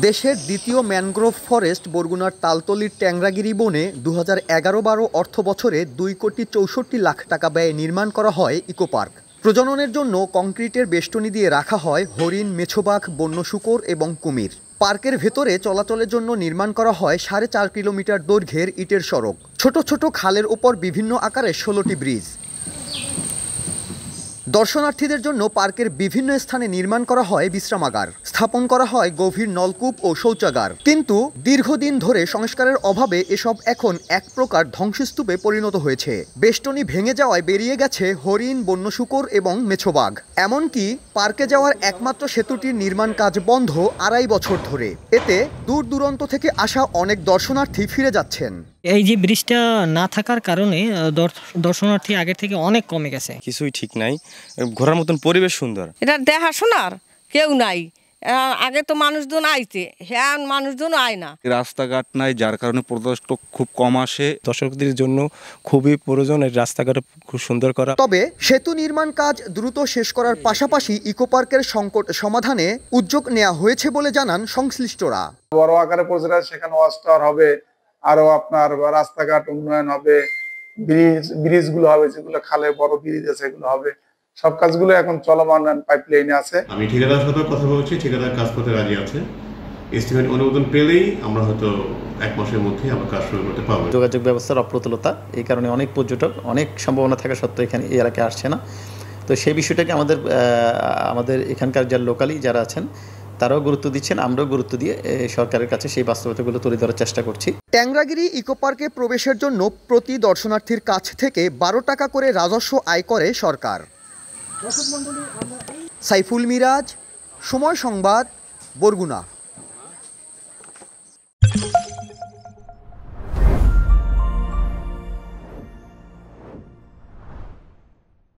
দেশের দ্বিতীয় mangrove forest বরগুনার তালতলির ট্যাংরাগিরি বনে 2011-12 অর্থ বছরে 2,64,00,000 টাকা ব্যয়ে নির্মাণ করা হয় ইকো পার্ক। প্রজননের জন্য কংক্রিটের বেষ্টনী দিয়ে রাখা হয় হরিণ, মেছোবাঘ, বন্য শূকর এবং কুমির। পার্কের ভেতরে চলাচলের জন্য নির্মাণ করা হয় 4.5 কিলোমিটার দৈর্ঘ্যের ইটের সড়ক। ছোট ছোট খালের ওপর বিভিন্ন আকারে 16টি ব্রিজ। দর্শনার্থীদের জন্য পার্কের বিভিন্ন স্থানে নির্মাণ করা হয় বিশ্রামাগার, স্থাপন করা হয় গভীর নলকূপ ও শৌচাগার। কিন্তু দীর্ঘদিন ধরে সংস্কারের অভাবে এসব এখন এক প্রকার ধ্বংসস্তূপে পরিণত হয়েছে। বেষ্টনী ভেঙে যাওয়ায় বেরিয়ে গেছে হরিণ, বন্য শূকর এবং মেছোবাঘ। এমনকি পার্কে যাওয়ার একমাত্র সেতুটির নির্মাণ কাজ বন্ধ 2.5 বছর ধরে। এতে দূর দূরান্ত থেকে আসা অনেক দর্শনার্থী ফিরে যাচ্ছেন। এই যে ব্রিজটা না থাকার কারণে দর্শনার্থী আগের থেকে অনেক কমে গেছে। কিছুই ঠিক নাই, ঘোরার মতন পরিবেশ সুন্দর। এটা দেখাশোনার কেউ নাই। আগে তো মানুষজন আইছে, হ্যাঁ মানুষজন আয় না। রাস্তাঘাট নাই, যার কারণে পর্যটক খুব কম আসে। দর্শকদের জন্য খুবই প্রয়োজন এই রাস্তাঘাট খুব সুন্দর করা। তবে সেতু নির্মাণ কাজ দ্রুত শেষ করার পাশাপাশি ইকো পার্কের সংকট সমাধানে উদ্যোগ নেওয়া হয়েছে বলে জানান সংশ্লিষ্টরা। বড় আকারে প্রজেক্ট, সেখানে ওয়াচটাওয়ার হবে, আরো আপনার রাস্তাঘাট উন্নয়ন হবে, ব্রিজগুলো হবে, যেগুলো খালে বড় ব্রিজ আছে সেগুলো হবে। সব কাজগুলো এখন চলমান পাইপলাইনে আছে। আমি ঠিকাদার সাথে কথা বলছি, ঠিকাদার কাজ করতে রাজি আছে। এস্টিমেট অনুমোদন পেলেই আমরা হয়তো 1 মাসের মধ্যে আমরা কাজ শুরু করতে পারবো। যোগাযোগ ব্যবস্থার অপ্রতুলতা, এই কারণে অনেক পর্যটক অনেক সম্ভাবনা থাকা সত্ত্বেও এখানে এই এলাকায় আসছে না। তো সেই বিষয়টাকে আমাদের এখানকার যারা লোকালি যারা আছেন তারাও গুরুত্ব দিচ্ছেন, আমরাও গুরুত্ব দিয়ে সরকারের কাছে সেই বাস্তবতাগুলো তুলে ধরার চেষ্টা করছি। ট্যাংরাগিরি ইকো পার্কে প্রবেশের জন্য প্রতি দর্শনার্থীর কাছ থেকে 12 টাকা করে রাজস্ব আয় করে সরকার। সাইফুল মিরাজ, সময় সংবাদ, বরগুনা।